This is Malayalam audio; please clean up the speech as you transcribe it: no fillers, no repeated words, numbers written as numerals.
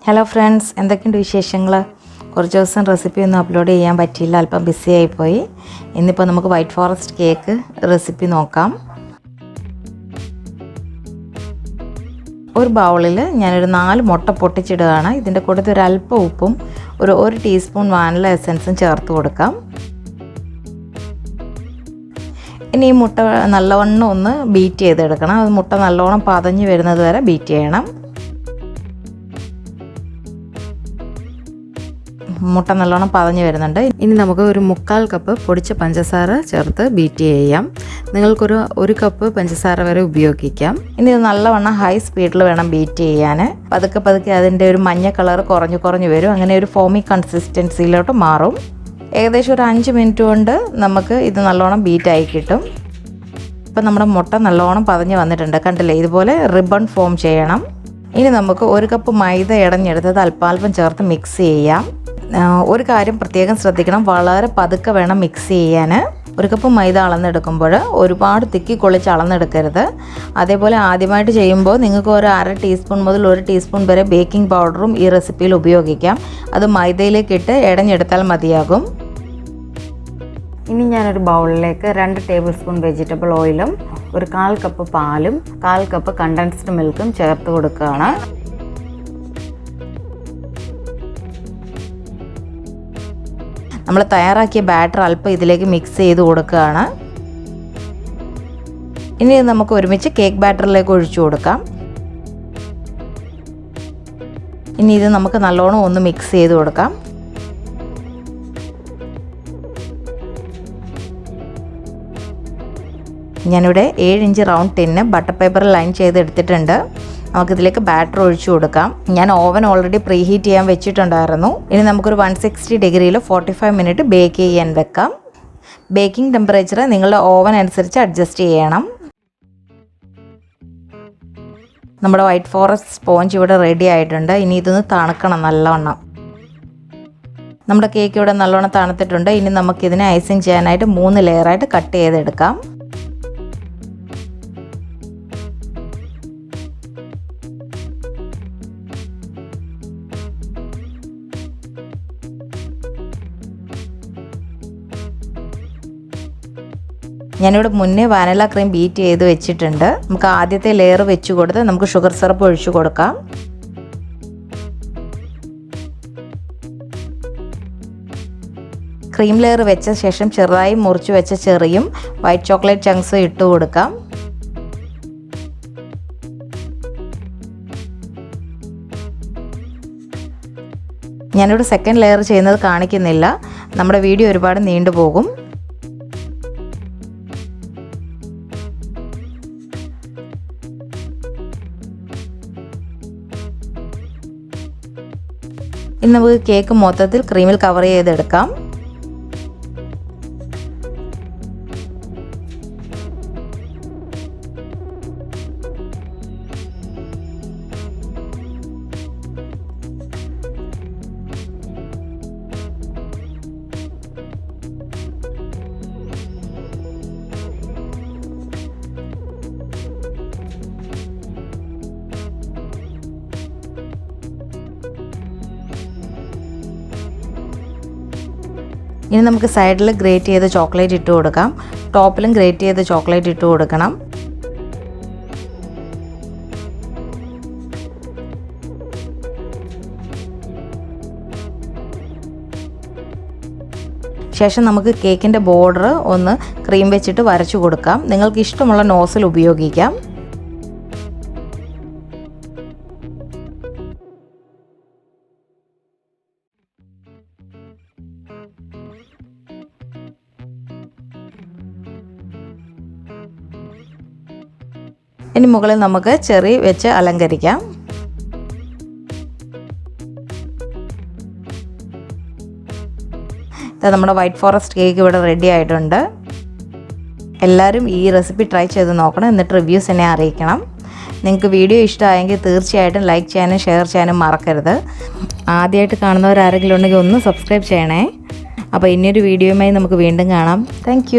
ഹലോ ഫ്രണ്ട്സ്, എന്തൊക്കെയുണ്ട് വിശേഷങ്ങൾ? കുറച്ച് ദിവസം റെസിപ്പി ഒന്നും അപ്ലോഡ് ചെയ്യാൻ പറ്റിയില്ല, അല്പം ബിസി ആയിപ്പോയി. ഇന്നിപ്പോൾ നമുക്ക് വൈറ്റ് ഫോറസ്റ്റ് കേക്ക് റെസിപ്പി നോക്കാം. ഒരു ബൗളിൽ ഞാനൊരു 4 മുട്ട പൊട്ടിച്ചിടുകയാണ്. ഇതിൻ്റെ കൂട്ടത്തിൽ ഒരു അല്പം ഉപ്പും ഒരു ടീസ്പൂൺ വാനില എസൻസും ചേർത്ത് കൊടുക്കാം. ഇനി ഈ മുട്ട നല്ലവണ്ണം ഒന്ന് ബീറ്റ് ചെയ്തെടുക്കണം. അത് മുട്ട നല്ലവണ്ണം പതഞ്ഞ് വരുന്നത് വരെ ബീറ്റ് ചെയ്യണം. മുട്ട നല്ലോണം പതഞ്ഞ് വരുന്നുണ്ട്. ഇനി നമുക്ക് ഒരു 1/4 കപ്പ് പൊടിച്ച പഞ്ചസാര ചേർത്ത് ബീറ്റ് ചെയ്യാം. നിങ്ങൾക്കൊരു 1 കപ്പ് പഞ്ചസാര വരെ ഉപയോഗിക്കാം. ഇനി ഇത് നല്ലവണ്ണം ഹൈ സ്പീഡിൽ വേണം ബീറ്റ് ചെയ്യാൻ. പതുക്കെ അതിൻ്റെ ഒരു മഞ്ഞ കളർ കുറഞ്ഞു വരും. അങ്ങനെ ഒരു ഫോമി കൺസിസ്റ്റൻസിയിലോട്ട് മാറും. ഏകദേശം ഒരു 5 മിനിറ്റ് കൊണ്ട് നമുക്ക് ഇത് നല്ലോണം ബീറ്റായി കിട്ടും. ഇപ്പം നമ്മുടെ മുട്ട നല്ലോണം പതഞ്ഞ് വന്നിട്ടുണ്ട്, കണ്ടില്ലേ? ഇതുപോലെ റിബൺ ഫോം ചെയ്യണം. ഇനി നമുക്ക് 1 കപ്പ് മൈദ ഇടഞ്ഞെടുത്തത് അല്പാൽപ്പം ചേർത്ത് മിക്സ് ചെയ്യാം. ഒരു കാര്യം പ്രത്യേകം ശ്രദ്ധിക്കണം, വളരെ പതുക്കെ വേണം മിക്സ് ചെയ്യാൻ. 1 കപ്പ് മൈദ അളന്നെടുക്കുമ്പോൾ ഒരുപാട് തിക്കി കൊള്ളിച്ച് അളന്നെടുക്കരുത്. അതേപോലെ ആദ്യമായിട്ട് ചെയ്യുമ്പോൾ നിങ്ങൾക്ക് ഒരു 1/2 ടീസ്പൂൺ മുതൽ 1 ടീസ്പൂൺ വരെ ബേക്കിംഗ് പൗഡറും ഈ റെസിപ്പിയിൽ ഉപയോഗിക്കാം. അത് മൈദയിലേക്ക് ഇട്ട് ഇടഞ്ഞെടുത്താൽ മതിയാകും. ഇനി ഞാനൊരു ബൗളിലേക്ക് 2 ടേബിൾ സ്പൂൺ വെജിറ്റബിൾ ഓയിലും 1/4 കപ്പ് പാലും 1/4 കപ്പ് കണ്ടൻസ്ഡ് മിൽക്കും ചേർത്ത് കൊടുക്കുകയാണ്. നമ്മൾ തയ്യാറാക്കിയ ബാറ്റർ അല്പം ഇതിലേക്ക് മിക്സ് ചെയ്ത് കൊടുക്കുകയാണ്. ഇനി നമുക്ക് ഒരുമിച്ച് കേക്ക് ബാറ്ററിലേക്ക് ഒഴിച്ചു കൊടുക്കാം. ഇനി ഇത് നമുക്ക് നല്ലോണം ഒന്ന് മിക്സ് ചെയ്ത് കൊടുക്കാം. ഞാനിവിടെ 7 inch round tin butter paper line ചെയ്ത് എടുത്തിട്ടുണ്ട്. നമുക്കിതിലേക്ക് ബാറ്റർ ഒഴിച്ചു കൊടുക്കാം. ഞാൻ ഓവൻ ഓൾറെഡി പ്രീ ഹീറ്റ് ചെയ്യാൻ വെച്ചിട്ടുണ്ടായിരുന്നു. ഇനി നമുക്കൊരു 160 ഡിഗ്രിയിൽ 45 മിനിറ്റ് ബേക്ക് ചെയ്യാൻ വെക്കാം. ബേക്കിംഗ് ടെമ്പറേച്ചർ നിങ്ങളുടെ ഓവൻ അനുസരിച്ച് അഡ്ജസ്റ്റ് ചെയ്യണം. നമ്മുടെ വൈറ്റ് ഫോറസ്റ്റ് സ്പോഞ്ച് ഇവിടെ റെഡി ആയിട്ടുണ്ട്. ഇനി ഇതൊന്ന് തണുക്കണം നല്ലവണ്ണം. നമ്മുടെ കേക്ക് ഇവിടെ നല്ലവണ്ണം തണുത്തിട്ടുണ്ട്. ഇനി നമുക്കിതിനെ ഐസിങ് ചെയ്യാനായിട്ട് 3 ലെയറായിട്ട് കട്ട് ചെയ്തെടുക്കാം. ഞാനിവിടെ മുന്നേ വാനില ക്രീം ബീറ്റ് ചെയ്ത് വെച്ചിട്ടുണ്ട്. നമുക്ക് ആദ്യത്തെ ലെയർ വെച്ച് കൊടുത്ത് നമുക്ക് ഷുഗർ സിറപ്പ് ഒഴിച്ചു കൊടുക്കാം. ക്രീം ലെയർ വെച്ച ശേഷം ചെറുതായി മുറിച്ച് വെച്ച ചെറിയും വൈറ്റ് ചോക്ലേറ്റ് ചങ്ക്സും ഇട്ട് കൊടുക്കാം. ഞാനിവിടെ സെക്കൻഡ് ലെയർ ചെയ്യുന്നത് കാണിക്കുന്നില്ല, നമ്മുടെ വീഡിയോ ഒരുപാട് നീണ്ടുപോകും. ഇനി നമുക്ക് കേക്ക് മൊത്തത്തിൽ ക്രീമിൽ കവർ ചെയ്തെടുക്കാം. ഇനി നമുക്ക് സൈഡിൽ ഗ്രേറ്റ് ചെയ്ത ചോക്ലേറ്റ് ഇട്ട് കൊടുക്കാം. ടോപ്പിലും ഗ്രേറ്റ് ചെയ്ത ചോക്ലേറ്റ് ഇട്ട് കൊടുക്കണം. ശേഷം നമുക്ക് കേക്കിൻ്റെ ബോർഡർ ഒന്ന് ക്രീം വെച്ചിട്ട് വരച്ചു കൊടുക്കാം. നിങ്ങൾക്ക് ഇഷ്ടമുള്ള നോസിൽ ഉപയോഗിക്കാം. ഇനി മുകളിൽ നമുക്ക് ചെറി വെച്ച് അലങ്കരിക്കാം. നമ്മുടെ വൈറ്റ് ഫോറസ്റ്റ് കേക്ക് ഇവിടെ റെഡി ആയിട്ടുണ്ട്. എല്ലാവരും ഈ റെസിപ്പി ട്രൈ ചെയ്ത് നോക്കണം, എന്നിട്ട് റിവ്യൂസ് എന്നെ അറിയിക്കണം. നിങ്ങൾക്ക് വീഡിയോ ഇഷ്ടമായെങ്കിൽ തീർച്ചയായിട്ടും ലൈക്ക് ചെയ്യാനും ഷെയർ ചെയ്യാനും മറക്കരുത്. ആദ്യമായിട്ട് കാണുന്നവരാരെങ്കിലും ഉണ്ടെങ്കിൽ ഒന്ന് സബ്സ്ക്രൈബ് ചെയ്യണേ. അപ്പോൾ ഇനിയൊരു വീഡിയോയുമായി നമുക്ക് വീണ്ടും കാണാം. താങ്ക്